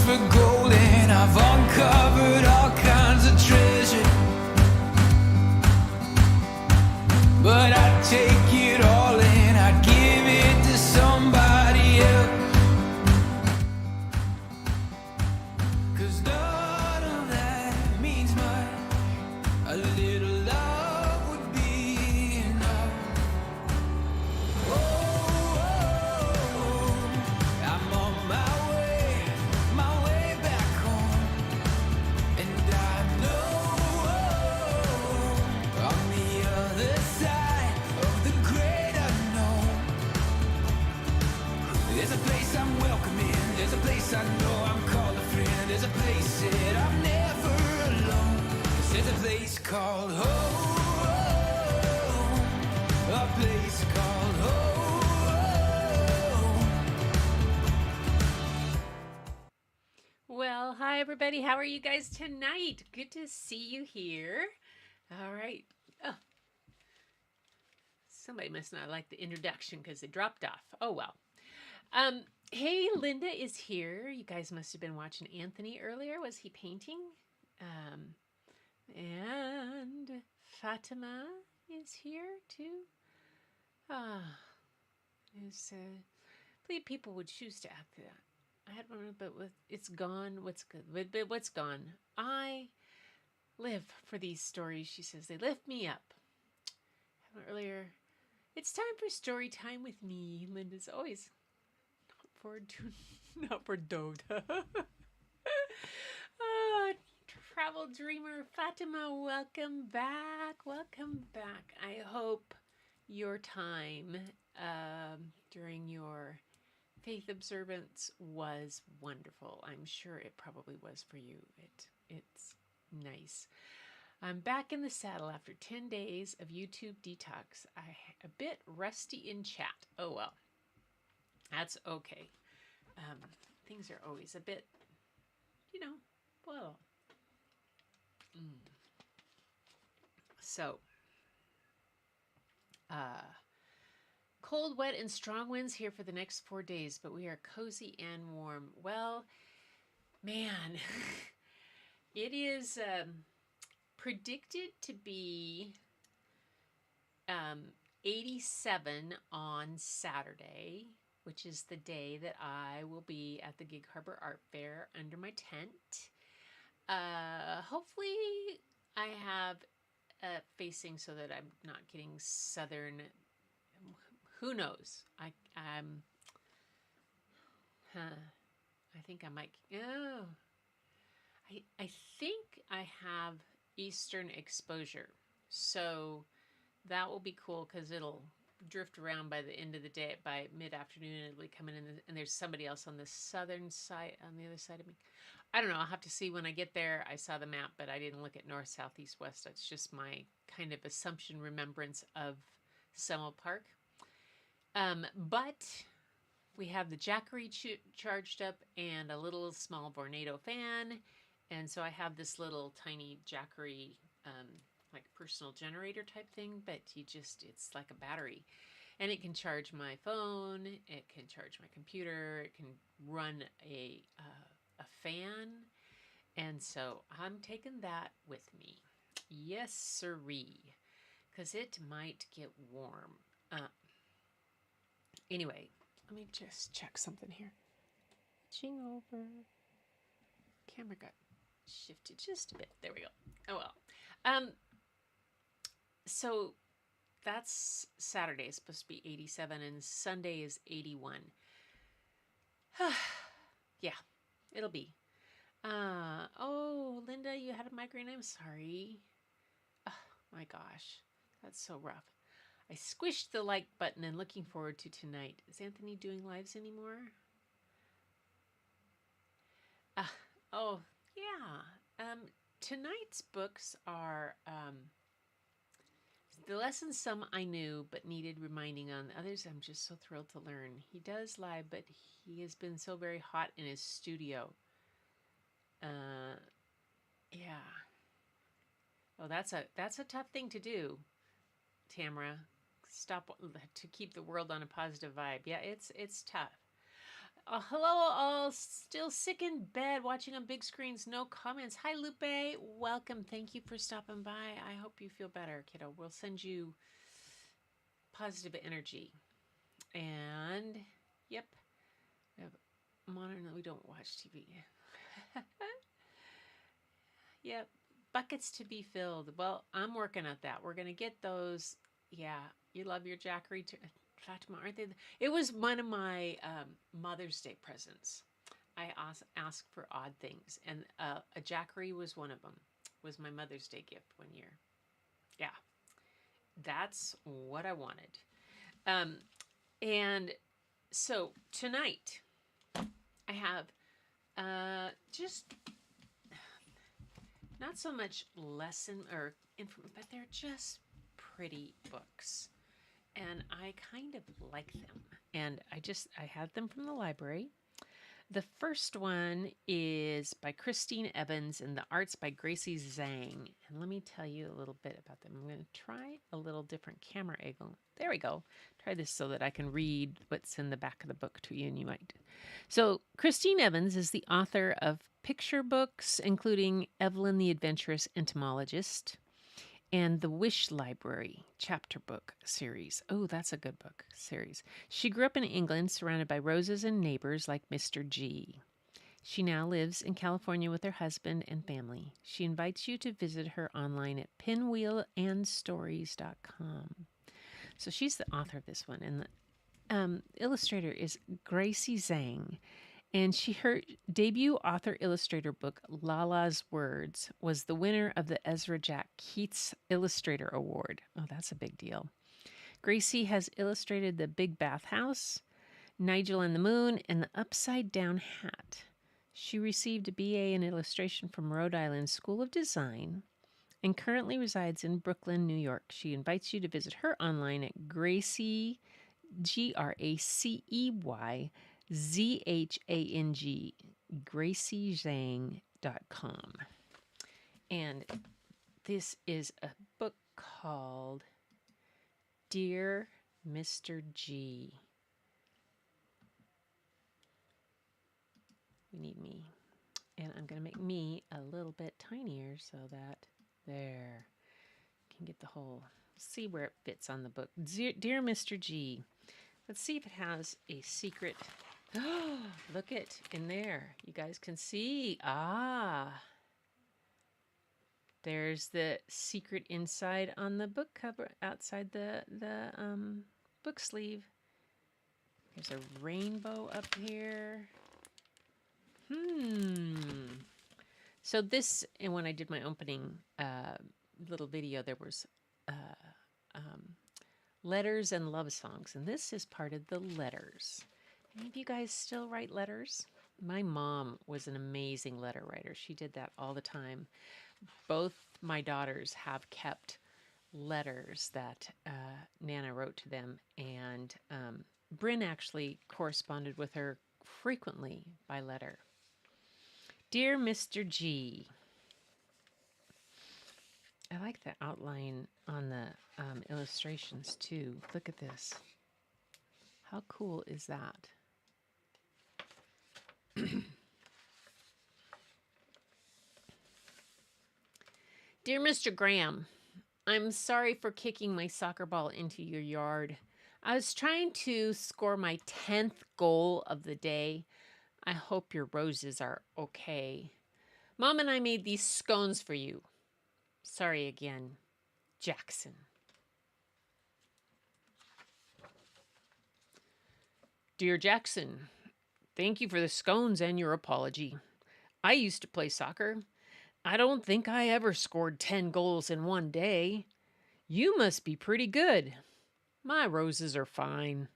for gold and I've uncovered all kinds of treasure. But I'd take it all and I'd give it to somebody else. 'Cause none of that means much. A little love would be enough. Oh, I'm on my way back home. And I know on the other side of the great unknown, there's a place I'm welcome in. There's a place I know I'm called a friend. There's a place that I'm never alone. 'Cause there's a place called home. A place called home. Well, hi everybody. How are you guys tonight? Good to see you here. All right. Oh, somebody must not like the introduction because it dropped off. Oh well. Hey, Linda is here. You guys must have been watching Anthony earlier. Was he painting? And Fatima is here too. Believe people would choose to act that. I had one, but with it's gone. What's good? But what's gone? I live for these stories. She says they lift me up. Earlier, it's time for story time with me. Linda's always not for Dode. Travel dreamer Fatima, welcome back. Welcome back. I hope your time during your faith observance was wonderful. I'm sure it probably was for you. It's nice. I'm back in the saddle after 10 days of YouTube detox. I'm a bit rusty in chat. Oh well, that's okay. Things are always a bit, well. So, cold, wet, and strong winds here for the next 4 days, but we are cozy and warm. Well, man, it is predicted to be 87 on Saturday, which is the day that I will be at the Gig Harbor Art Fair under my tent. Hopefully I have facing so that I'm not getting southern. Who knows? I think I might. Oh, I think I have eastern exposure, so that will be cool because it'll drift around by the end of the day. By mid-afternoon, it'll be coming in, and there's somebody else on the southern side, on the other side of me. I don't know. I'll have to see when I get there. I saw the map, but I didn't look at north, south, east, west. That's just my kind of assumption remembrance of Semel Park. But we have the Jackery charged up and a little small Vornado fan. And so I have this little tiny Jackery, like personal generator type thing, but it's like a battery. And it can charge my phone, it can charge my computer, it can run a fan. And so I'm taking that with me. Yes, sirree. Because it might get warm. Anyway, let me just check something here. Ching over. Camera got shifted just a bit. There we go. Oh well. So that's Saturday. It's supposed to be 87 and Sunday is 81. Yeah, it'll be. Oh, Linda, you had a migraine. I'm sorry. Oh my gosh, that's so rough. I squished the like button and looking forward to tonight. Is Anthony doing lives anymore? Oh, yeah. Tonight's books are the lessons some I knew but needed reminding on. Others I'm just so thrilled to learn. He does live, but he has been so very hot in his studio. Yeah. Oh, that's a tough thing to do, Tamara. Stop to keep the world on a positive vibe. Yeah, it's tough. hello, all still sick in bed watching on big screens. No comments. Hi, Lupe. Welcome. Thank you for stopping by. I hope you feel better, kiddo. We'll send you positive energy. And, yep, we have a monitor. We don't watch TV. Yep, buckets to be filled. Well, I'm working at that. We're going to get those. Yeah, you love your Jackery, Fatima, aren't they? It was one of my Mother's Day presents. I asked for odd things, and a Jackery was one of them. Was my Mother's Day gift one year. Yeah, that's what I wanted. And so tonight I have just not so much lesson or information, but they're just pretty books. And I kind of like them. And I had them from the library. The first one is by Christine Evans and the art's by Gracie Zhang. And let me tell you a little bit about them. I'm going to try a little different camera angle. There we go. Try this so that I can read what's in the back of the book to you and you might. So Christine Evans is the author of picture books, including Evelyn the Adventurous Entomologist and the Wish Library chapter book series. Oh, that's a good book series. She grew up in England, surrounded by roses and neighbors like Mr. G. She now lives in California with her husband and family. She invites you to visit her online at pinwheelandstories.com. So she's the author of this one, and the illustrator is Gracie Zhang. And her debut author illustrator book, Lala's Words, was the winner of the Ezra Jack Keats Illustrator Award. Oh, that's a big deal. Gracie has illustrated The Big Bath House, Nigel and the Moon, and The Upside Down Hat. She received a BA in illustration from Rhode Island School of Design and currently resides in Brooklyn, New York. She invites you to visit her online at Gracie, GraceYZhang, GracieZhang.com. And this is a book called Dear Mr. G. We need me. And I'm going to make me a little bit tinier so that there can get the whole, see where it fits on the book. Dear Mr. G. Let's see if it has a secret. Oh, look it in there. You guys can see. Ah. There's the secret inside on the book cover, outside the book sleeve. There's a rainbow up here. So this, and when I did my opening little video, there was letters and love songs, and this is part of the letters. Any of you guys still write letters? My mom was an amazing letter writer. She did that all the time. Both my daughters have kept letters that Nana wrote to them, and Bryn actually corresponded with her frequently by letter. Dear Mr. G. I like the outline on the illustrations too. Look at this. How cool is that? Dear Mr. Graham, I'm sorry for kicking my soccer ball into your yard. I was trying to score my 10th goal of the day. I hope your roses are okay. Mom and I made these scones for you. Sorry again, Jackson. Dear Jackson, thank you for the scones and your apology. I used to play soccer. I don't think I ever scored 10 goals in one day. You must be pretty good. My roses are fine.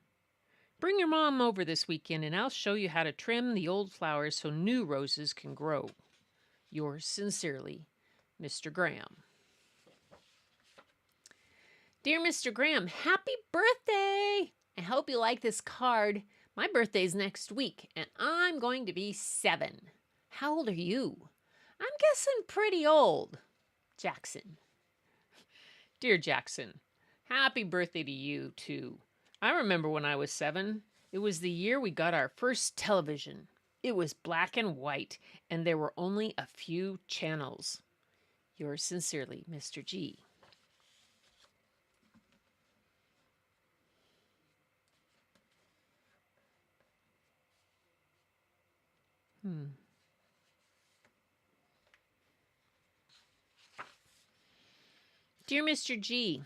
Bring your mom over this weekend and I'll show you how to trim the old flowers so new roses can grow. Yours sincerely, Mr. Graham. Dear Mr. Graham, happy birthday! I hope you like this card. My birthday's next week, and I'm going to be 7. How old are you? I'm guessing pretty old. Jackson. Dear Jackson, happy birthday to you, too. I remember when I was 7. It was the year we got our first television. It was black and white, and there were only a few channels. Yours sincerely, Mr. G. Dear Mr. G,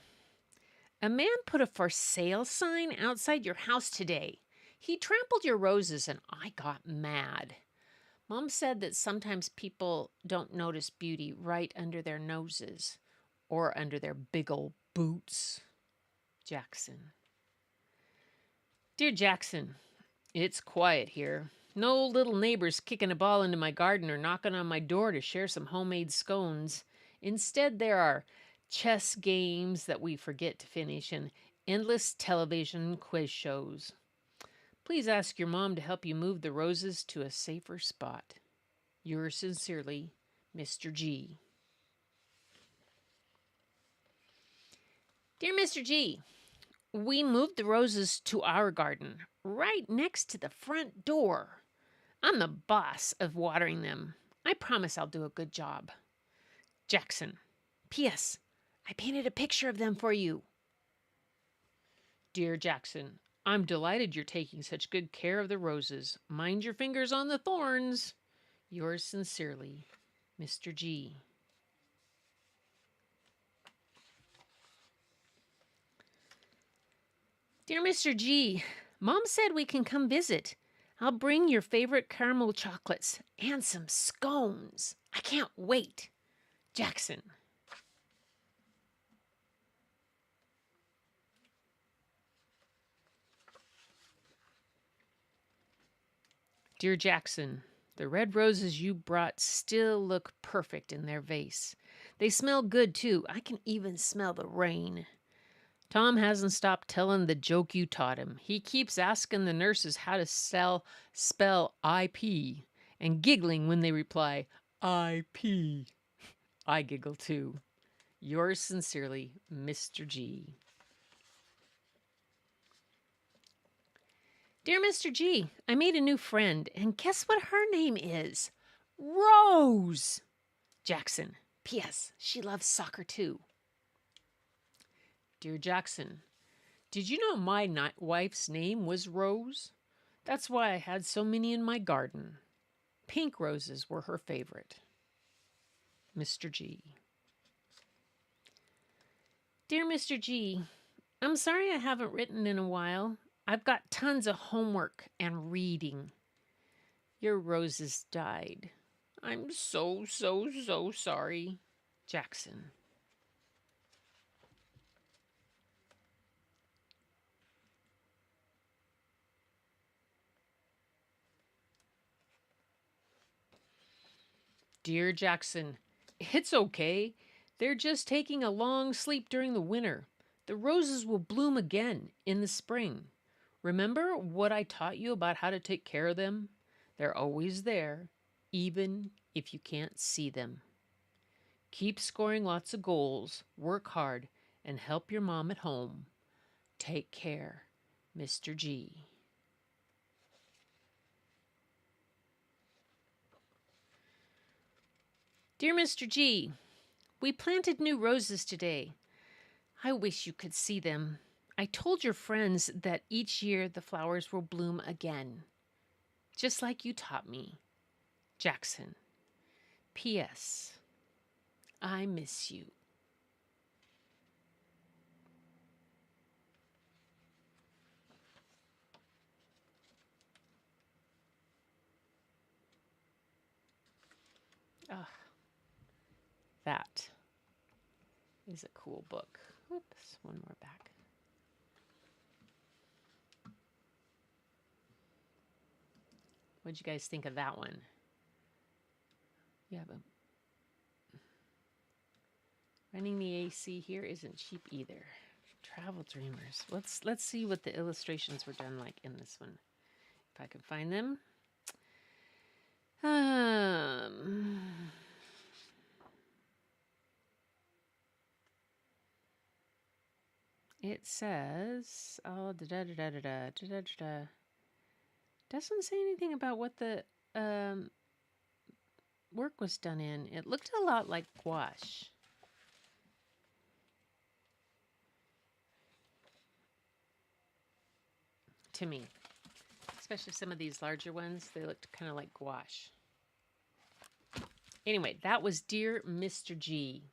a man put a for sale sign outside your house today. He trampled your roses and I got mad. Mom said that sometimes people don't notice beauty right under their noses or under their big old boots. Jackson. Dear Jackson, it's quiet here. No little neighbors kicking a ball into my garden or knocking on my door to share some homemade scones. Instead, there are chess games that we forget to finish and endless television quiz shows. Please ask your mom to help you move the roses to a safer spot. Yours sincerely, Mr. G. Dear Mr. G, we moved the roses to our garden, right next to the front door. I'm the boss of watering them. I promise I'll do a good job. Jackson. P.S. I painted a picture of them for you. Dear Jackson, I'm delighted you're taking such good care of the roses. Mind your fingers on the thorns. Yours sincerely, Mr. G. Dear Mr. G, Mom said we can come visit. I'll bring your favorite caramel chocolates and some scones. I can't wait. Jackson. Dear Jackson, the red roses you brought still look perfect in their vase. They smell good too. I can even smell the rain. Tom hasn't stopped telling the joke you taught him. He keeps asking the nurses how to spell IP and giggling when they reply, IP. I giggle too. Yours sincerely, Mr. G. Dear Mr. G, I made a new friend, and guess what her name is? Rose! Jackson. P.S. She loves soccer too. Dear Jackson, did you know my wife's name was Rose? That's why I had so many in my garden. Pink roses were her favorite. Mr. G. Dear Mr. G, I'm sorry I haven't written in a while. I've got tons of homework and reading. Your roses died. I'm so sorry. Jackson. Dear Jackson, it's okay. They're just taking a long sleep during the winter. The roses will bloom again in the spring. Remember what I taught you about how to take care of them? They're always there, even if you can't see them. Keep scoring lots of goals, work hard, and help your mom at home. Take care, Mr. G. Dear Mr. G, we planted new roses today. I wish you could see them. I told your friends that each year the flowers will bloom again, just like you taught me. Jackson. P.S. I miss you. Ah, that is a cool book. Oops, one more back. What'd you guys think of that one? Yeah, but running the AC here isn't cheap either. Travel Dreamers. Let's see what the illustrations were done like in this one. If I can find them. It says, oh, da da da da da da da da. Doesn't say anything about what the um, work was done in. It looked a lot like gouache to me, especially some of these larger ones. They looked kind of like gouache. Anyway, that was Dear Mr. G.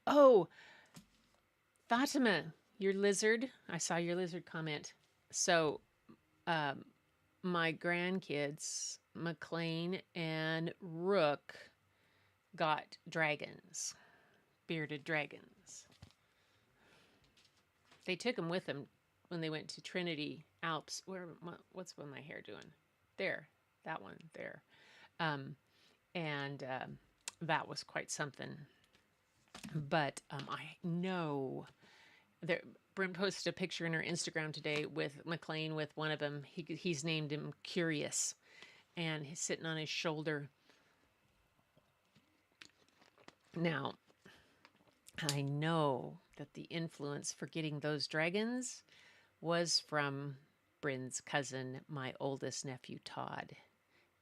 Oh, Fatima, your lizard. I saw your lizard comment. So, um, my grandkids, McLean and Rook, got dragons, bearded dragons. They took them with them when they went to Trinity Alps. What's my hair doing? There, that one there. Um, and that was quite something. But I know there. Bryn posted a picture in her Instagram today with McLean with one of them. He's named him Curious, and he's sitting on his shoulder. Now, I know that the influence for getting those dragons was from Bryn's cousin, my oldest nephew, Todd,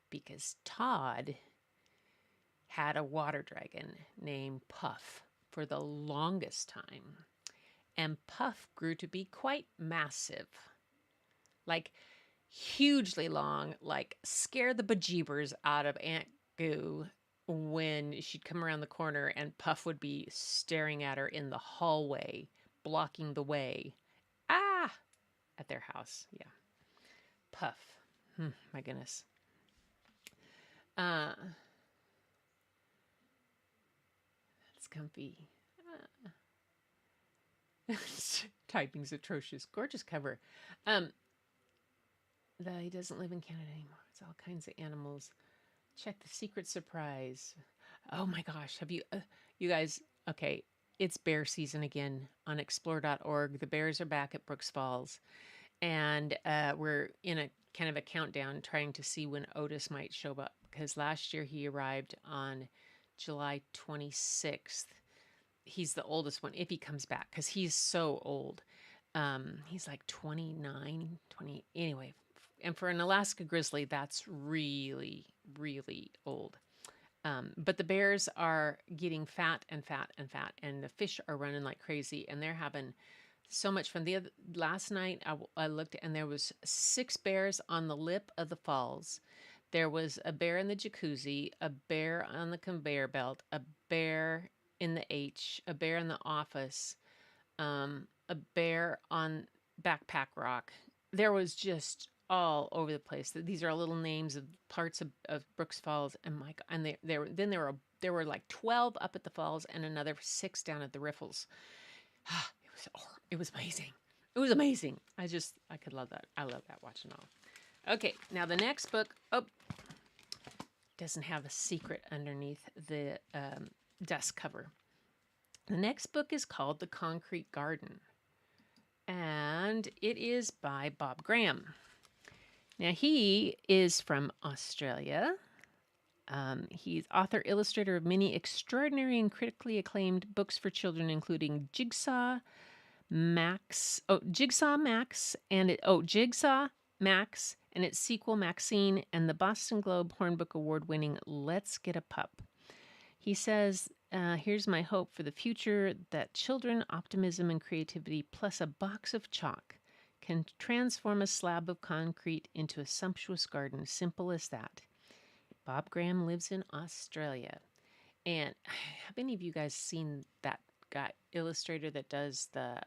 because Todd had a water dragon named Puff for the longest time. And Puff grew to be quite massive, like hugely long, like scare the bejeebers out of Aunt Goo when she'd come around the corner and Puff would be staring at her in the hallway, blocking the way. Ah! At their house. Yeah. Puff. My goodness. It's comfy. Typing's atrocious. Gorgeous cover. He doesn't live in Canada anymore. It's all kinds of animals. Check the secret surprise. Oh my gosh. Have you, you guys, okay, it's bear season again on explore.org. The bears are back at Brooks Falls. And we're in a kind of a countdown trying to see when Otis might show up. Because last year he arrived on July 26th. He's the oldest one, if he comes back, because he's so old. He's like 29, 20. Anyway, and for an Alaska grizzly, that's really, really old. But the bears are getting fat and fat and fat, and the fish are running like crazy, and they're having so much fun. Last night I looked, and there was 6 bears on the lip of the falls. There was a bear in the jacuzzi, a bear on the conveyor belt, a bear in the H, a bear in the office, a bear on Backpack Rock. There was just all over the place. These are little names of parts of Brooks Falls, and there were like 12 up at the falls and another 6 down at the riffles. It was amazing. It was amazing. I could love that. I love that watching all. Okay, now the next book. Oh, doesn't have a secret underneath the dust cover. The next book is called The Concrete Garden, and it is by Bob Graham. Now, he is from Australia. He's author, illustrator of many extraordinary and critically acclaimed books for children, including Jigsaw Max, and its sequel Maxine, and the Boston Globe Hornbook Award-winning Let's Get a Pup. He says, here's my hope for the future, that children, optimism, and creativity, plus a box of chalk, can transform a slab of concrete into a sumptuous garden. Simple as that. Bob Graham lives in Australia. And have any of you guys seen that guy, illustrator that does the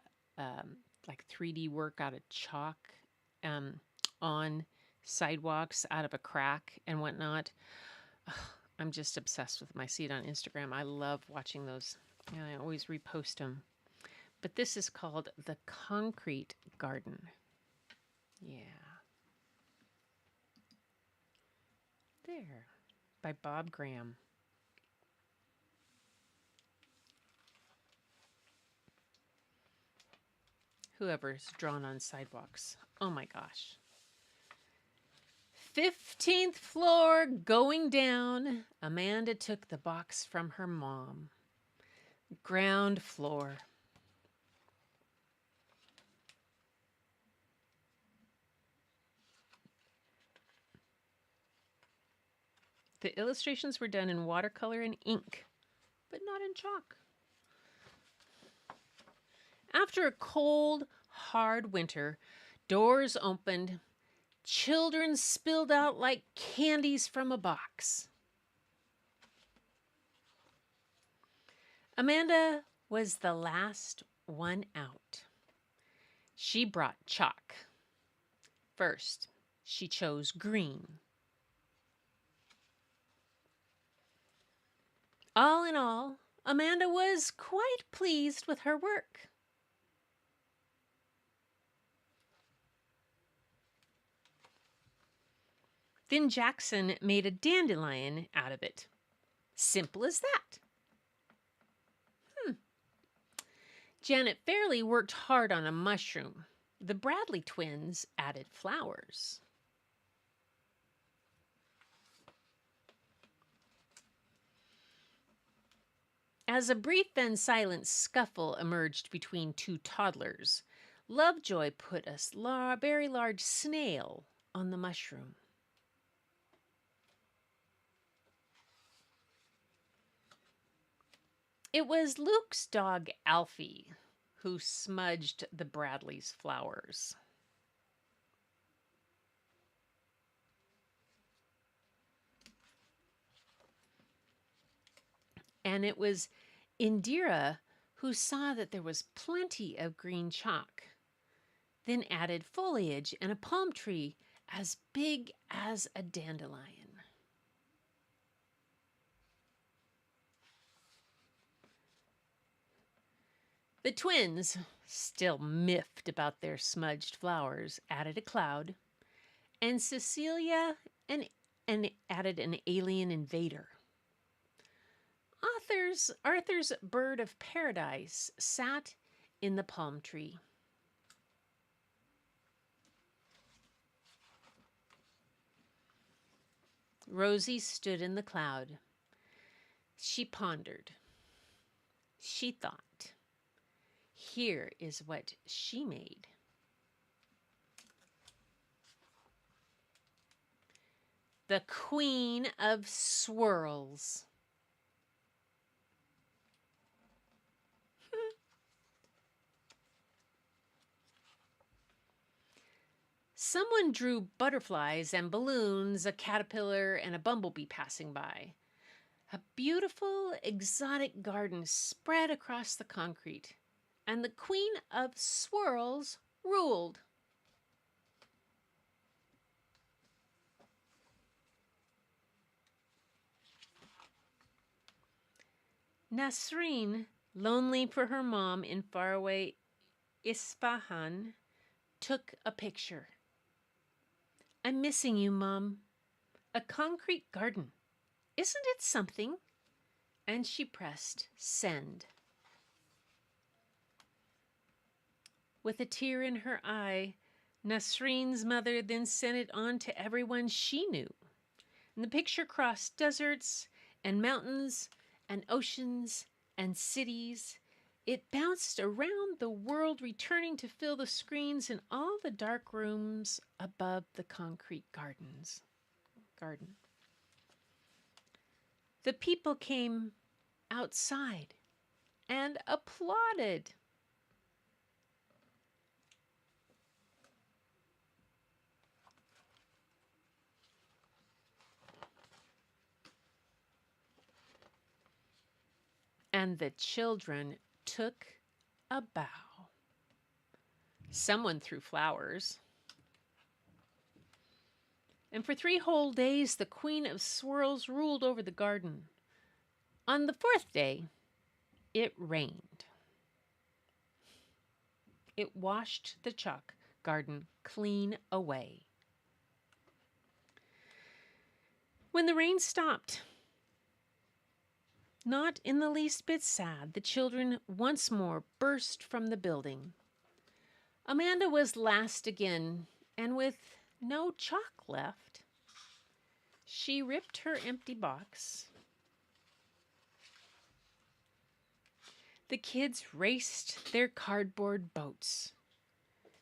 like 3D work out of chalk on sidewalks out of a crack and whatnot? I'm just obsessed with them. I see it on Instagram. I love watching those, and I always repost them. But this is called The Concrete Garden. Yeah. There. By Bob Graham. Whoever's drawn on sidewalks. Oh my gosh. 15th floor going down. Amanda took the box from her mom. Ground floor. The illustrations were done in watercolor and ink, but not in chalk. After a cold, hard winter, doors opened, children spilled out like candies from a box. Amanda was the last one out. She brought chalk. First, she chose green. All in all, Amanda was quite pleased with her work. Then Jackson made a dandelion out of it. Simple as that. Janet Fairley worked hard on a mushroom. The Bradley twins added flowers. As a brief and silent scuffle emerged between two toddlers, Lovejoy put a very large snail on the mushroom. It was Luke's dog Alfie who smudged the Bradleys' flowers. And it was Indira who saw that there was plenty of green chalk, then added foliage and a palm tree as big as a dandelion. The twins, still miffed about their smudged flowers, added a cloud, and Cecilia added an alien invader. Arthur's bird of paradise sat in the palm tree. Rosie stood in the cloud. She pondered. She thought. Here is what she made. The Queen of Swirls. Someone drew butterflies and balloons, a caterpillar, and a bumblebee passing by. A beautiful, exotic garden spread across the concrete, and the Queen of Swirls ruled. Nasreen, lonely for her mom in faraway Isfahan, took a picture. I'm missing you, Mom. A concrete garden. Isn't it something? And she pressed send. With a tear in her eye, Nasreen's mother then sent it on to everyone she knew. And the picture crossed deserts and mountains and oceans and cities. It bounced around the world, returning to fill the screens in all the dark rooms above the concrete garden. The people came outside and applauded. And the children took a bow. Someone threw flowers. And for 3 whole days, the Queen of Swirls ruled over the garden. On the 4th day, it rained. It washed the chalk garden clean away. When the rain stopped, not in the least bit sad, the children once more burst from the building. Amanda was last again, and with no chalk left, she ripped her empty box. The kids raced their cardboard boats,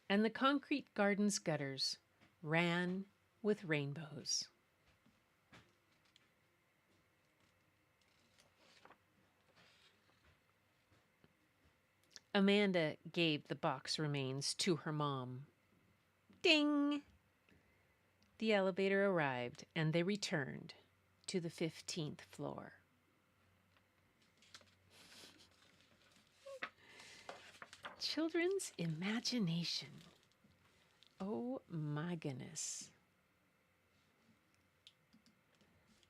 and the concrete garden's gutters ran with rainbows. Amanda gave the box remains to her mom. Ding! The elevator arrived, and they returned to the 15th floor. Children's imagination. Oh my goodness.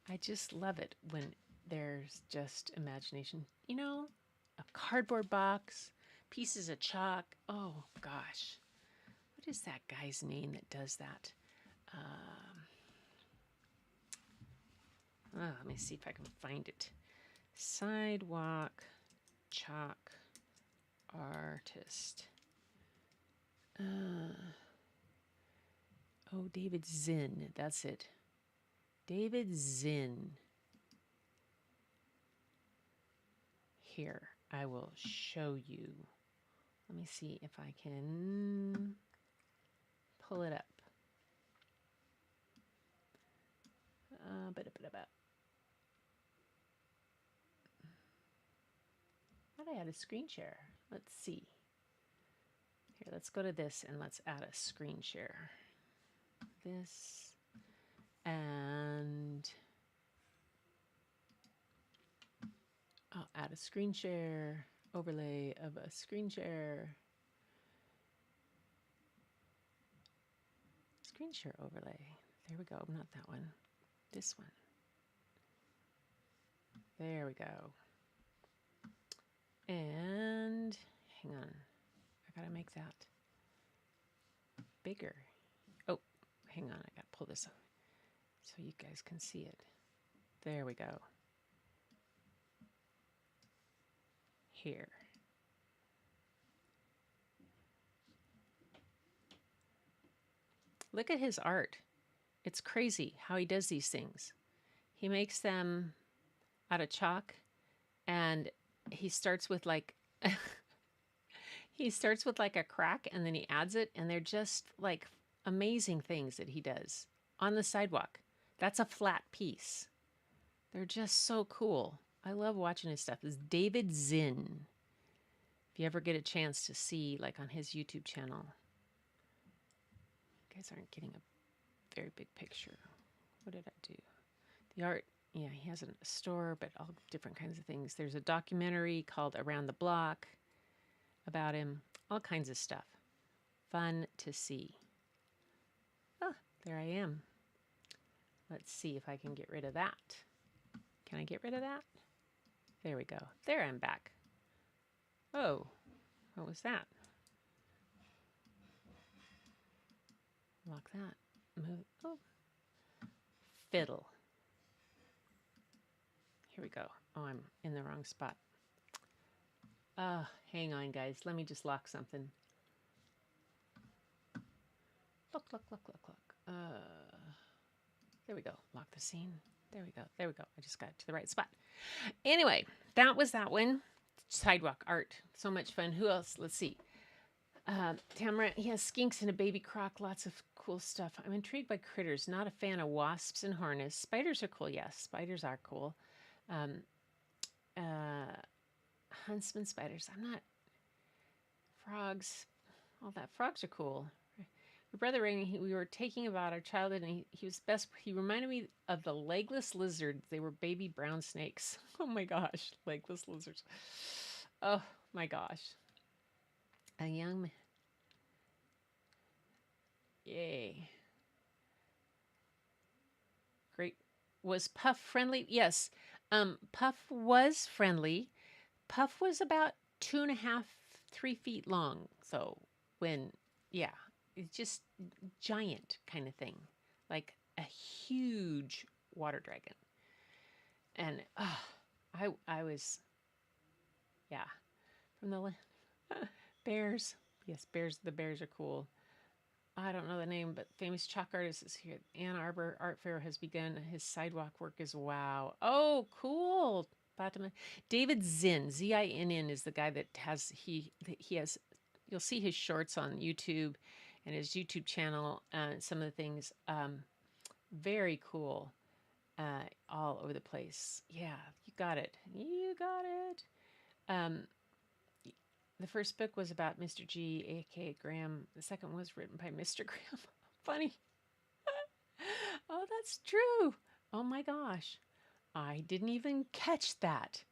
I just love it when there's just imagination. You know, a cardboard box, pieces of chalk. Oh gosh. What is that guy's name that does that? Let me see if I can find it. Sidewalk chalk artist. David Zinn. That's it. David Zinn. Here, I will show you. Let me see if I can pull it up. Thought I had a screen share. Let's see. Here, let's go to this and let's add a screen share. This and I'll add a screen share, overlay of a screen share. Screen share overlay. There we go. Not that one. This one. There we go. And hang on. I gotta make that bigger. Oh, hang on. I gotta pull this up so you guys can see it. There we go. Here. Look at his art. It's crazy how he does these things. He makes them out of chalk, and he starts with like a crack, and then he adds it, and they're just like amazing things that he does on the sidewalk. That's a flat piece. They're just so cool. I love watching his stuff. This is David Zinn. If you ever get a chance to see, like on his YouTube channel. You guys aren't getting a very big picture. What did I do? The art, yeah, he has a store, but all different kinds of things. There's a documentary called Around the Block about him. All kinds of stuff. Fun to see. Ah, there I am. Let's see if I can get rid of that. Can I get rid of that? There we go. There, I'm back. Oh, what was that? Lock that. Move. Oh. Fiddle. Here we go. Oh, I'm in the wrong spot. Hang on, guys. Let me just lock something. Look. There we go. Lock the scene. There we go. There we go. I just got to the right spot. Anyway, that was that one. Sidewalk art. So much fun. Who else? Let's see. Tamara, he has skinks and a baby croc. Lots of cool stuff. I'm intrigued by critters. Not a fan of wasps and harness. Spiders are cool. Yes, spiders are cool. Huntsman spiders. I'm not. Frogs. All that. Frogs are cool. My brother Rainey, we were taking about our childhood, and he was best. He reminded me of the legless lizards. They were baby brown snakes. Oh my gosh, legless lizards. Oh my gosh. A young man. Yay. Great. Was Puff friendly? Yes. Puff was friendly. Puff was about 2.5, 3 feet long. So yeah, it's just giant kind of thing, like a huge water dragon. And I was, yeah, from the bears. Yes, bears. The bears are cool. I don't know the name, but famous chalk artist is here. Ann Arbor Art Fair has begun. His sidewalk work is wow. Oh, cool. Fatima. David Zinn, Zinn is the guy that has he has. You'll see his shorts on YouTube and his YouTube channel. Some of the things, very cool, all over the place. Yeah, you got it. You got it. The first book was about Mr. G, aka Graham. The second was written by Mr. Graham. Funny. Oh, that's true. Oh my gosh. I didn't even catch that.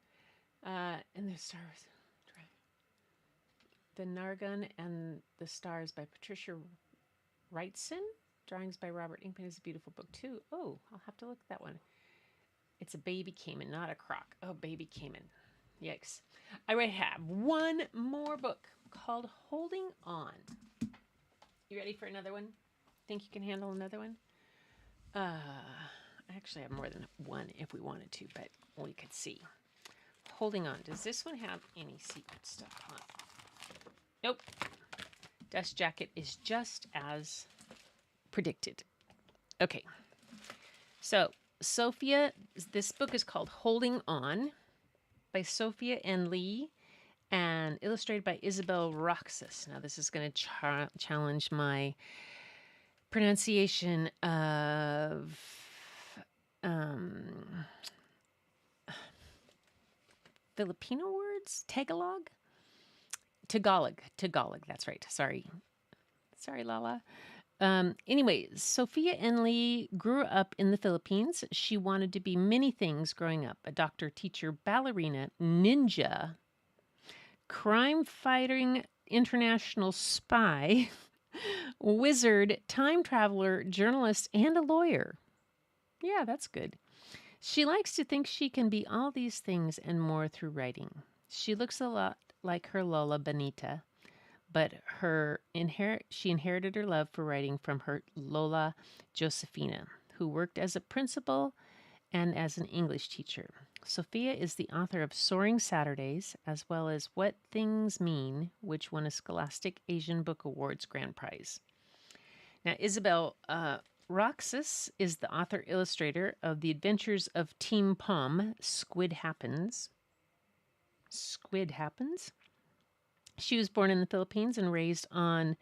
And the stars. The Nargun and the Stars by Patricia Wrightson. Drawings by Robert Inkman is a beautiful book too. Oh, I'll have to look at that one. It's a baby caiman, not a croc. Oh, baby caiman. Yikes. I have one more book called Holding On. You ready for another one? Think you can handle another one? I actually have more than one if we wanted to, but we could see. Holding On. Does this one have any secret stuff on it? Nope. Dust jacket is just as predicted. Okay. So, Sophia, this book is called Holding On by Sophia N. Lee and illustrated by Isabel Roxas. Now, this is going to challenge my pronunciation of Filipino words? Tagalog, that's right. Sorry, Lala. Anyways, Sophia Enley grew up in the Philippines. She wanted to be many things growing up: a doctor, teacher, ballerina, ninja, crime-fighting international spy, wizard, time traveler, journalist, and a lawyer. Yeah, that's good. She likes to think she can be all these things and more through writing. She looks a lot like her Lola Benita, but she inherited her love for writing from her Lola Josefina, who worked as a principal and as an English teacher. Sophia is the author of Soaring Saturdays, as well as What Things Mean, which won a Scholastic Asian Book Awards grand prize. Now, Isabel Roxas is the author-illustrator of The Adventures of Team Pom, Squid Happens. She was born in the Philippines and raised on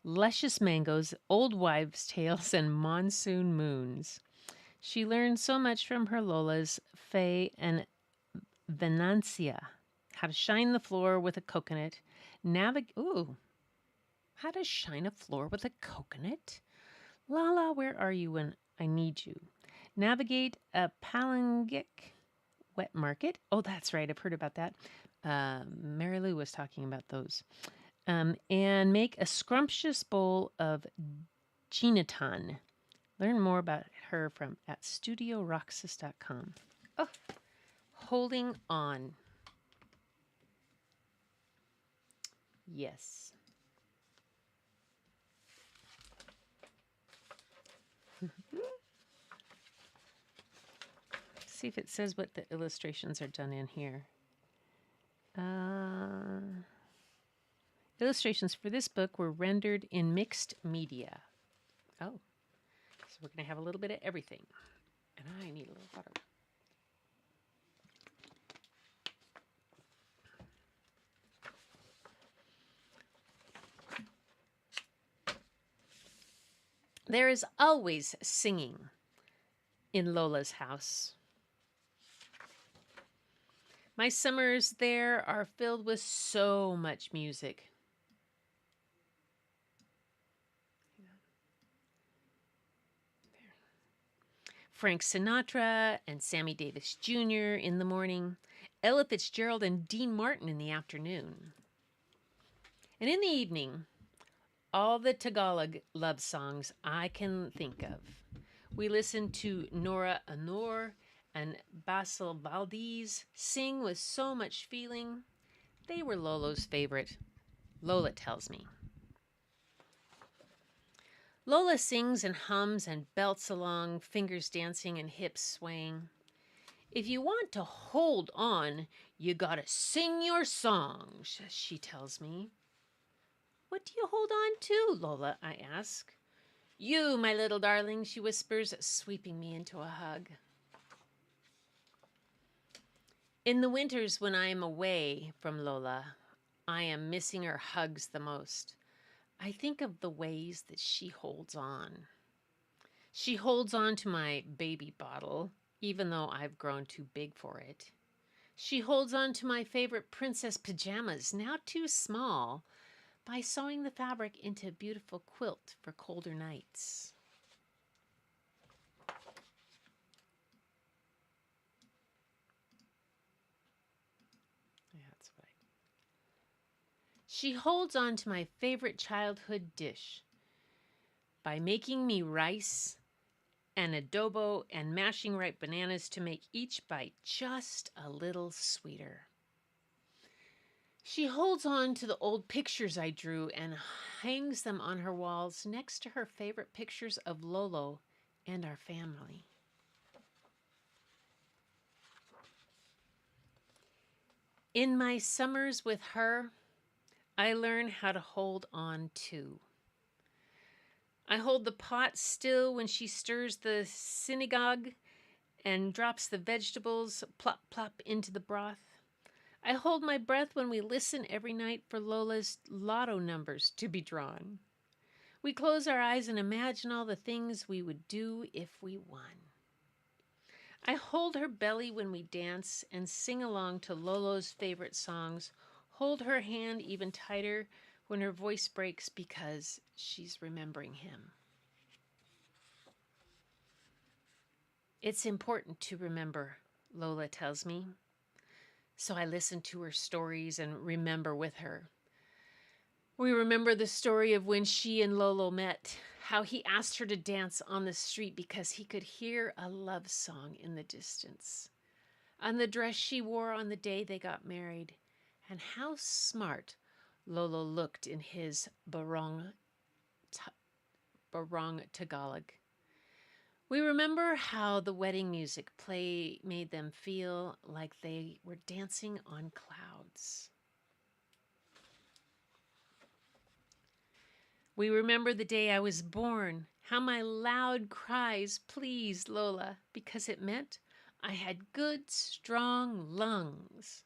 luscious mangoes, old wives' tales, and monsoon moons. She learned so much from her Lolas, Faye and Venancia. How to shine the floor with a coconut. How to shine a floor with a coconut? Lala, where are you when I need you? Navigate a Palangik wet market. Oh, that's right. I've heard about that. Mary Lou was talking about those. And make a scrumptious bowl of Ginaton. Learn more about her at studioroxas.com. Oh, Holding On. Yes. See if it says what the illustrations are done in here. Illustrations for this book were rendered in mixed media. Oh, so we're going to have a little bit of everything. And I need a little water. There is always singing in Lola's house. My summers there are filled with so much music. Frank Sinatra and Sammy Davis Jr. in the morning, Ella Fitzgerald and Dean Martin in the afternoon. And in the evening, all the Tagalog love songs I can think of. We listen to Nora Honor and Basil Valdez sing with so much feeling. They were Lolo's favorite. Lola tells me. Lola sings and hums and belts along, fingers dancing and hips swaying. If you want to hold on, you gotta sing your songs, she tells me. What do you hold on to, Lola? I ask. You, my little darling, she whispers, sweeping me into a hug. In the winters when I am away from Lola, I am missing her hugs the most. I think of the ways that she holds on. She holds on to my baby bottle, even though I've grown too big for it. She holds on to my favorite princess pajamas, now too small, by sewing the fabric into a beautiful quilt for colder nights. That's what She holds on to my favorite childhood dish by making me rice and adobo and mashing ripe bananas to make each bite just a little sweeter. She holds on to the old pictures I drew and hangs them on her walls next to her favorite pictures of Lolo and our family. In my summers with her, I learn how to hold on too. I hold the pot still when she stirs the synagogue and drops the vegetables plop plop into the broth. I hold my breath when we listen every night for Lola's lotto numbers to be drawn. We close our eyes and imagine all the things we would do if we won. I hold her belly when we dance and sing along to Lolo's favorite songs, hold her hand even tighter when her voice breaks because she's remembering him. It's important to remember, Lola tells me. So I listen to her stories and remember with her. We remember the story of when she and Lolo met, how he asked her to dance on the street because he could hear a love song in the distance, on the dress she wore on the day they got married, and how smart Lolo looked in his barong Tagalog. We remember how the wedding music play made them feel like they were dancing on clouds. We remember the day I was born, how my loud cries pleased Lola because it meant I had good, strong lungs.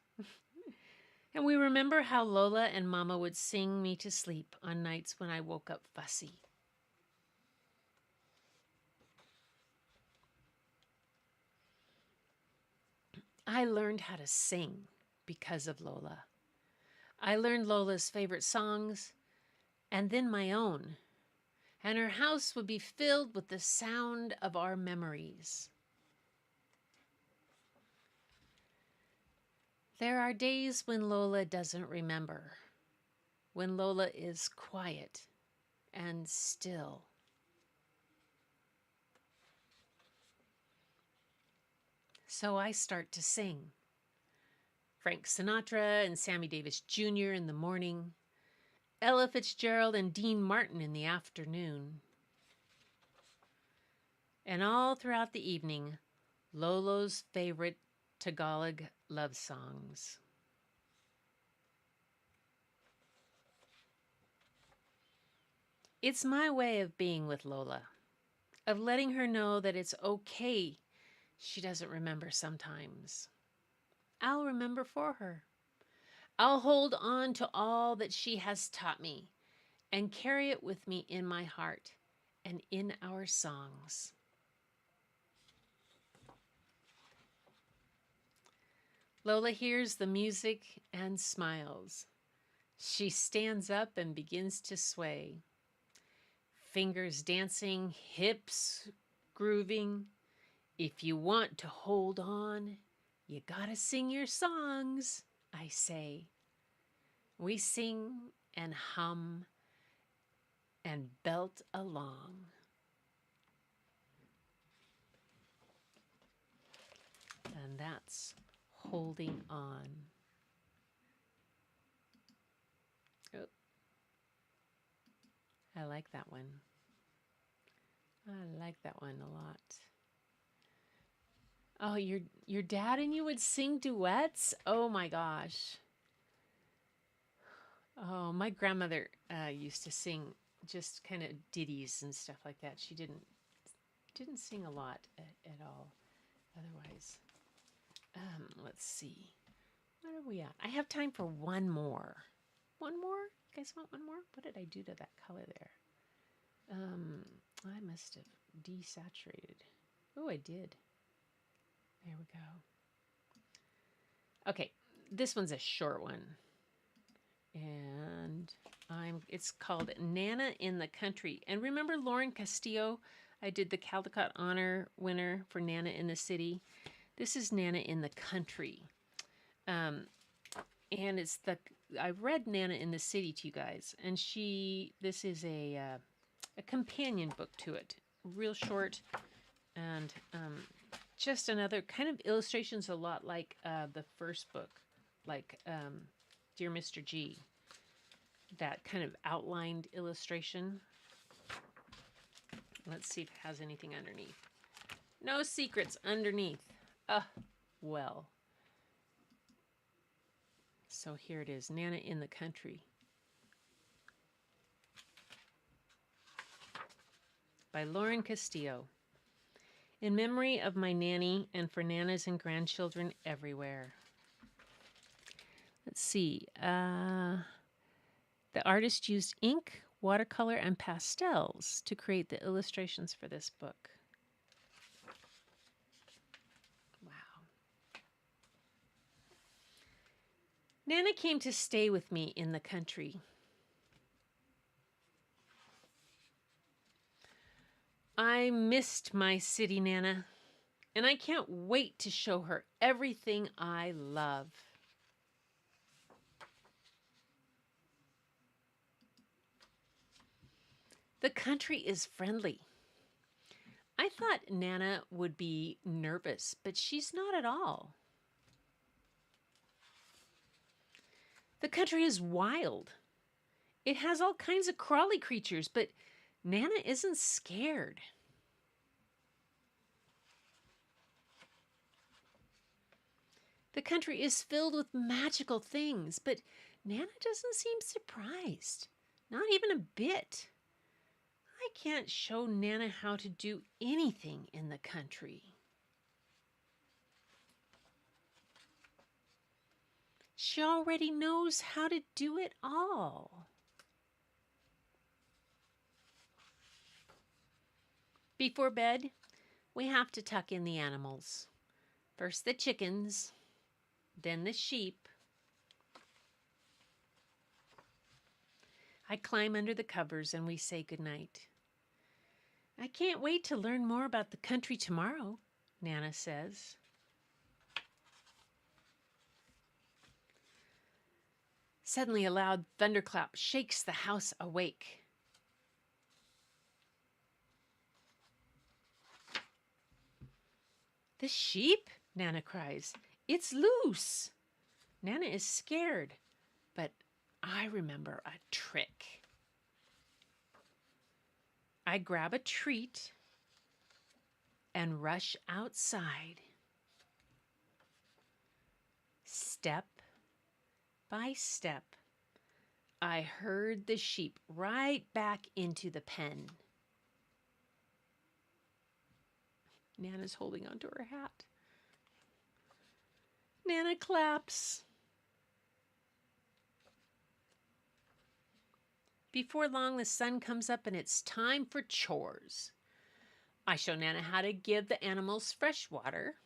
And we remember how Lola and Mama would sing me to sleep on nights when I woke up fussy. I learned how to sing because of Lola. I learned Lola's favorite songs and then my own. And her house would be filled with the sound of our memories. There are days when Lola doesn't remember, when Lola is quiet and still. So I start to sing. Frank Sinatra and Sammy Davis Jr. in the morning, Ella Fitzgerald and Dean Martin in the afternoon. And all throughout the evening, Lolo's favorite Tagalog love songs. It's my way of being with Lola, of letting her know that it's okay she doesn't remember sometimes. I'll remember for her. I'll hold on to all that she has taught me and carry it with me in my heart and in our songs. Lola hears the music and smiles. She stands up and begins to sway. Fingers dancing, hips grooving. If you want to hold on, you gotta sing your songs, I say. We sing and hum and belt along. And that's holding on. Oh, I like that one. I like that one a lot. Oh, your dad and you would sing duets? Oh my gosh. Oh, my grandmother used to sing just kind of ditties and stuff like that. She didn't sing a lot at all. Otherwise, let's see. What are we at? I have time for one more. One more? You guys want one more? What did I do to that color there? I must have desaturated. Oh, I did. There we go. Okay, this one's a short one. And it's called Nana in the Country. And remember Lauren Castillo? I did the Caldecott Honor winner for Nana in the City. This is Nana in the Country. And I read Nana in the City to you guys, and this is a companion book to it, real short, and just another kind of illustrations a lot like the first book, like Dear Mr. G, that kind of outlined illustration. Let's see if it has anything underneath. No secrets underneath. Well. So here it is, Nana in the Country. By Lauren Castillo. In memory of my nanny and for nanas and grandchildren everywhere. Let's see. The artist used ink, watercolor, and pastels to create the illustrations for this book. Wow. Nana came to stay with me in the country. I missed my city Nana, and I can't wait to show her everything I love. The country is friendly. I thought Nana would be nervous, but she's not at all. The country is wild. It has all kinds of crawly creatures, but Nana isn't scared. The country is filled with magical things, but Nana doesn't seem surprised. Not even a bit. I can't show Nana how to do anything in the country. She already knows how to do it all. Before bed, we have to tuck in the animals. First the chickens, then the sheep. I climb under the covers and we say goodnight. I can't wait to learn more about the country tomorrow, Nana says. Suddenly a loud thunderclap shakes the house awake. The sheep, Nana cries. It's loose. Nana is scared, but I remember a trick. I grab a treat and rush outside. Step by step, I herd the sheep right back into the pen. Nana's holding onto her hat. Nana claps. Before long, the sun comes up and it's time for chores. I show Nana how to give the animals fresh water.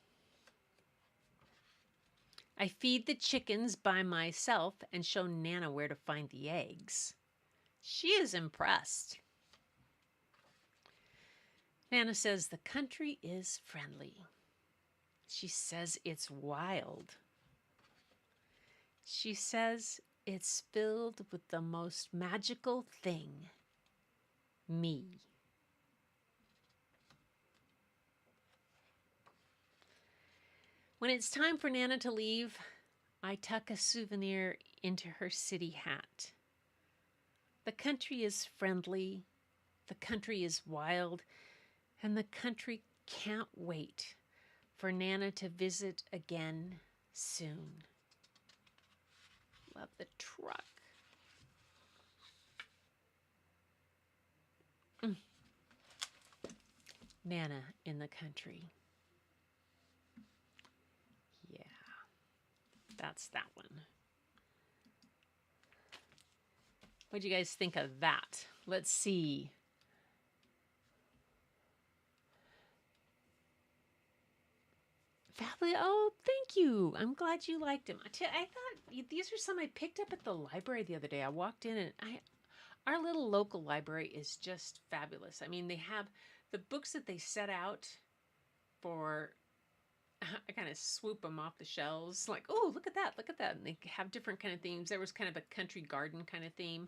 I feed the chickens by myself and show Nana where to find the eggs. She is impressed. Nana says the country is friendly. She says it's wild. She says it's filled with the most magical thing, me. When it's time for Nana to leave, I tuck a souvenir into her city hat. The country is friendly, the country is wild, and the country can't wait for Nana to visit again soon. Love the truck. Nana in the country. Yeah, that's that one. What do you guys think of that? Let's see. Exactly. Oh, thank you. I'm glad you liked them. I thought these are some I picked up at the library the other day. I walked in and our little local library is just fabulous. I mean, they have the books that they set out for. I kind of swoop them off the shelves, like, oh, look at that, look at that, and they have different kind of themes. There was kind of a country garden kind of theme,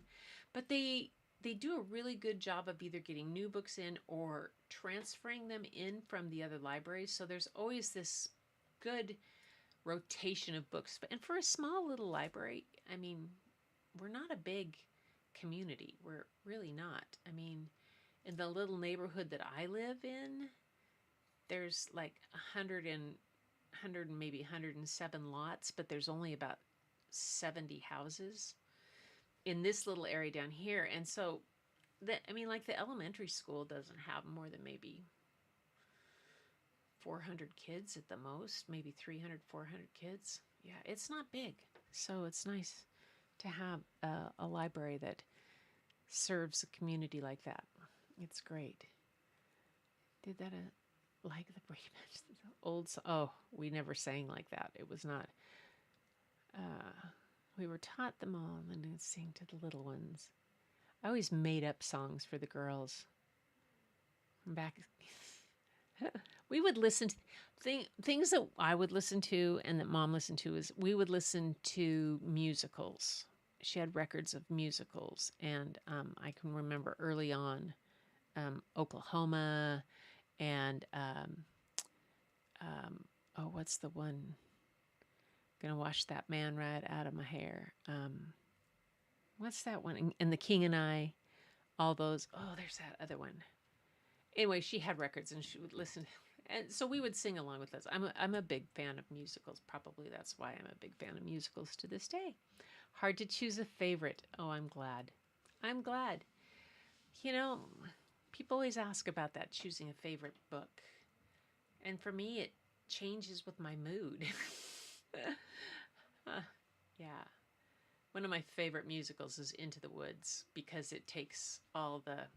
but they do a really good job of either getting new books in or transferring them in from the other libraries. So there's always this good rotation of books. And for a small little library, I mean, we're not a big community. We're really not. I mean, in the little neighborhood that I live in, there's like 100 and maybe 107 lots, but there's only about 70 houses in this little area down here. And so, I mean, like the elementary school doesn't have more than maybe 400 kids at the most, maybe 300, 400 kids. Yeah, it's not big. So it's nice to have a library that serves a community like that. It's great. Did that like the old song? Oh, we never sang like that. It was not. We were taught them all and then sing to the little ones. I always made up songs for the girls. From back, we would listen to things that I would listen to and that Mom listened to. Is we would listen to musicals. She had records of musicals, and I can remember early on Oklahoma and oh, what's the one? Gonna wash that man right out of my hair. What's that one? And The King and I. All those. Oh, there's that other one. Anyway, she had records and she would listen, and so we would sing along with us. I'm a big fan of musicals. Probably that's why I'm a big fan of musicals to this day. Hard to choose a favorite. Oh, I'm glad. I'm glad. You know, people always ask about that, choosing a favorite book. And for me, it changes with my mood. Yeah. One of my favorite musicals is Into the Woods because it takes all the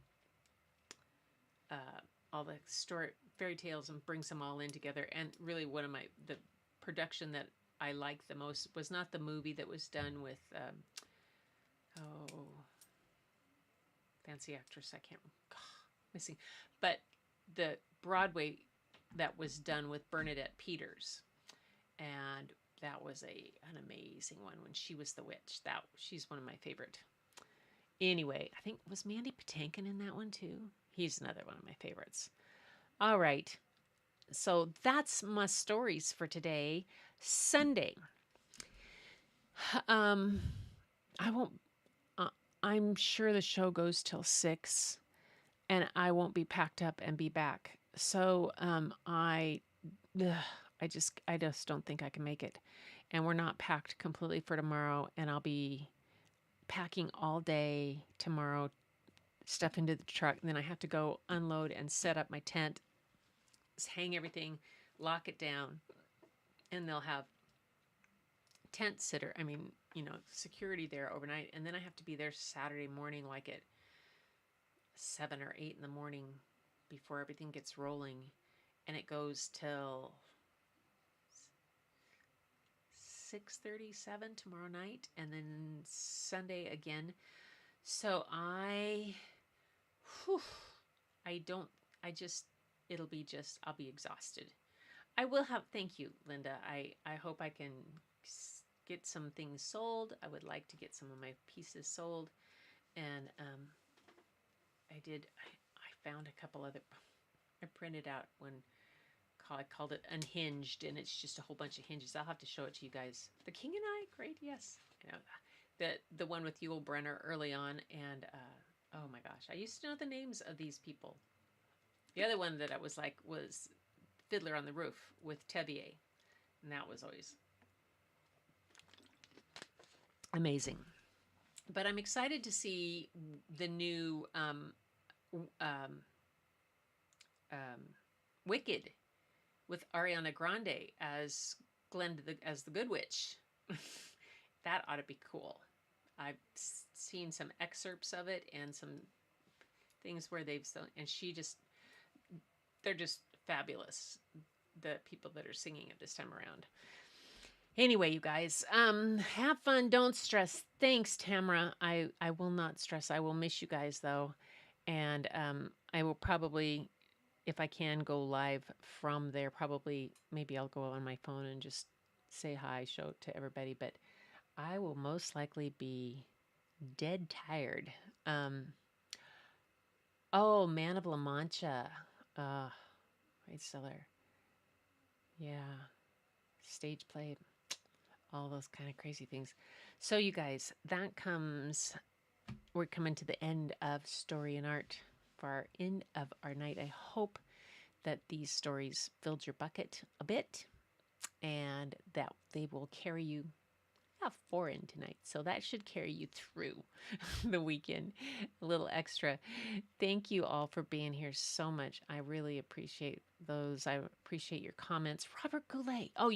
story fairy tales and brings them all in together. And really, the production that I liked the most was not the movie that was done with fancy actress, I can't missing, but the Broadway that was done with Bernadette Peters, and that was an amazing one when she was the witch. She's one of my favorite. Anyway, I think was Mandy Patinkin in that one too. He's another one of my favorites. All right. So that's my stories for today. Sunday. I won't I'm sure the show goes till 6 and I won't be packed up and be back. So I just don't think I can make it. And we're not packed completely for tomorrow, and I'll be packing all day tomorrow, stuff into the truck, and then I have to go unload and set up my tent, hang everything, lock it down, and they'll have security there overnight, and then I have to be there Saturday morning, like at 7 or 8 in the morning before everything gets rolling, and it goes till 6:37 tomorrow night, and then Sunday again. So I'll be exhausted. I will have, thank you, Linda. I hope I can get some things sold. I would like to get some of my pieces sold. And I found a couple other, I printed out one, I called it Unhinged, and it's just a whole bunch of hinges. I'll have to show it to you guys. The King and I, great, yes. You know, the one with Yul Brenner early on, and oh my gosh, I used to know the names of these people. The other one that I was like was Fiddler on the Roof with Tevier, and that was always amazing. But I'm excited to see the new Wicked with Ariana Grande as as the Good Witch. That ought to be cool. I've seen some excerpts of it and some things where and they're just fabulous. the people that are singing it this time around. Anyway, you guys, have fun. Don't stress. Thanks, Tamara. I will not stress. I will miss you guys though. And I will probably, if I can, go live from there. Probably, maybe I'll go on my phone and just say hi, show it to everybody. But I will most likely be dead tired. Oh, Man of La Mancha. Great Stellar. Yeah. Stage play. All those kind of crazy things. So you guys, we're coming to the end of Story and Art for our end of our night. I hope that these stories filled your bucket a bit and that they will carry you. I have 4 in tonight, so that should carry you through the weekend. A little extra. Thank you all for being here so much. I really appreciate those. I appreciate your comments. Robert Goulet. Oh,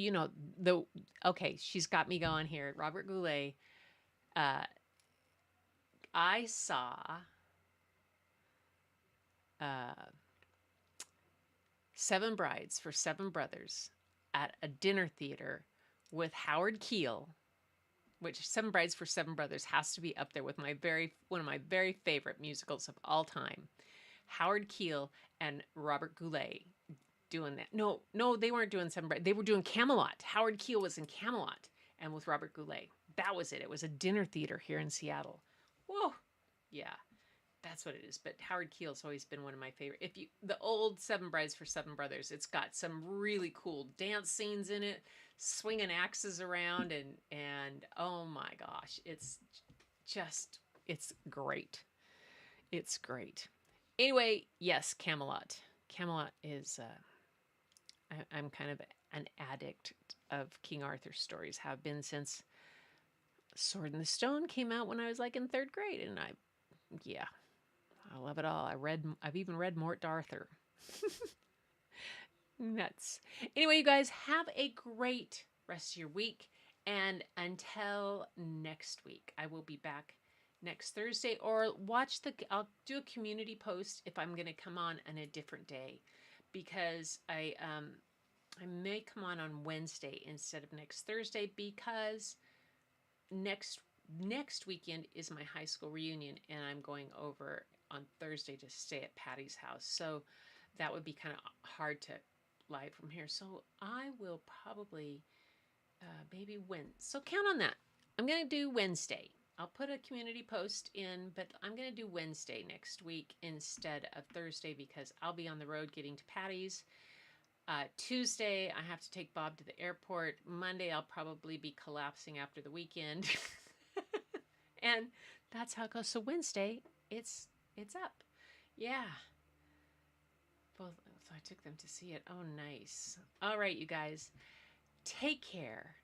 okay, she's got me going here. Robert Goulet. I saw Seven Brides for Seven Brothers at a dinner theater with Howard Keel, which Seven Brides for Seven Brothers has to be up there with one of my very favorite musicals of all time. Howard Keel and Robert Goulet doing that. No, they weren't doing Seven Brides. They were doing Camelot. Howard Keel was in Camelot and with Robert Goulet. That was it. It was a dinner theater here in Seattle. Whoa. Yeah, that's what it is. But Howard Keel's always been one of my favorite. The old Seven Brides for Seven Brothers, it's got some really cool dance scenes in it, swinging axes around, and oh my gosh, it's great. It's great. Anyway, yes, Camelot. Camelot is, I'm kind of an addict of King Arthur stories, have been since Sword in the Stone came out when I was like in 3rd grade, and I love it all. I've even read Mort Arthur. Nuts. Anyway, you guys, have a great rest of your week. And until next week, I will be back next Thursday, or I'll do a community post if I'm going to come on a different day, because I may come on Wednesday instead of next Thursday, because next weekend is my high school reunion, and I'm going over on Thursday to stay at Patty's house. So that would be kind of hard to live from here. So I will probably maybe so count on that. I'm going to do Wednesday. I'll put a community post in, but I'm going to do Wednesday next week instead of Thursday, because I'll be on the road getting to Patty's. Tuesday, I have to take Bob to the airport. Monday, I'll probably be collapsing after the weekend. And that's how it goes. So Wednesday, it's up. Yeah. So I took them to see it. Oh, nice. All right, you guys. Take care.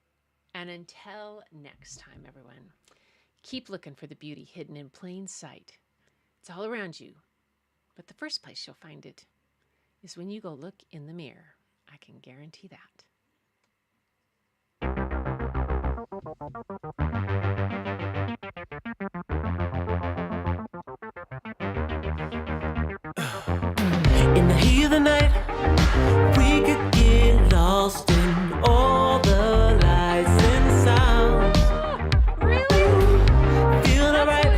And until next time, everyone, keep looking for the beauty hidden in plain sight. It's all around you. But the first place you'll find it is when you go look in the mirror. I can guarantee that. In the heat of the night, we could get lost in all the lights and sounds. Really? Feeling alright,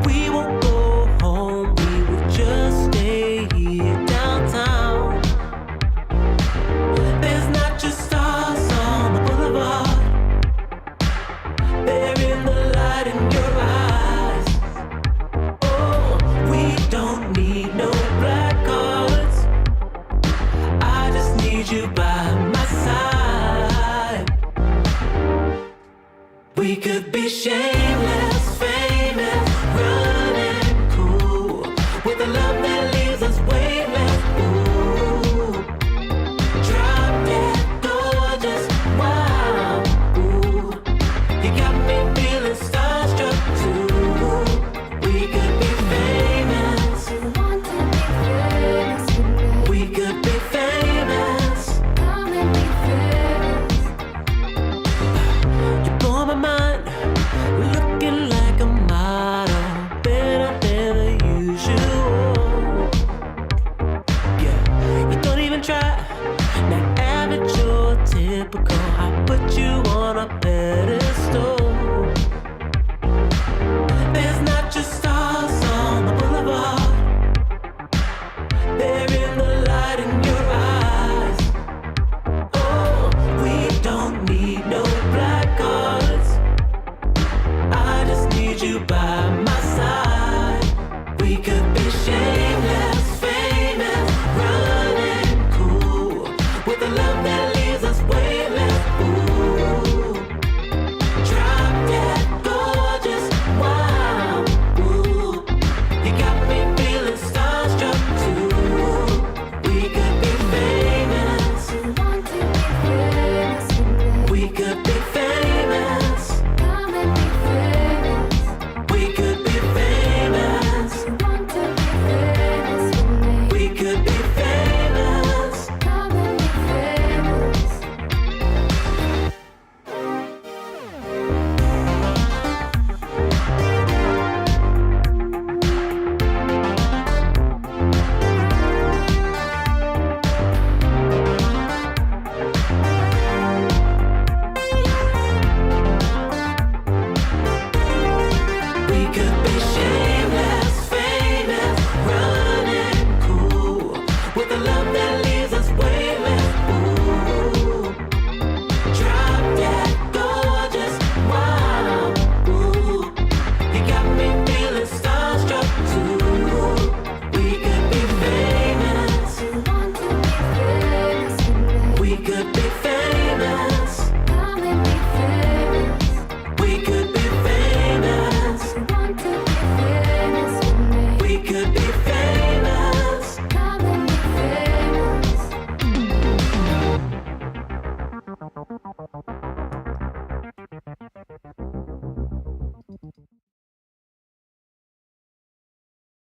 we won't go home, we will just stay here downtown. There's not just stars on the boulevard, they're in the light in your eyes. Oh, we don't need no black cards, I just need you by my side. We could be shameless, famous, running cool, with a love that leaves us weightless. Ooh, drop dead gorgeous, wow. Ooh, you got me feeling starstruck too. We could be famous, Want to be famous with me? we could be famous. Come and be famous. You blow my mind, looking like on a better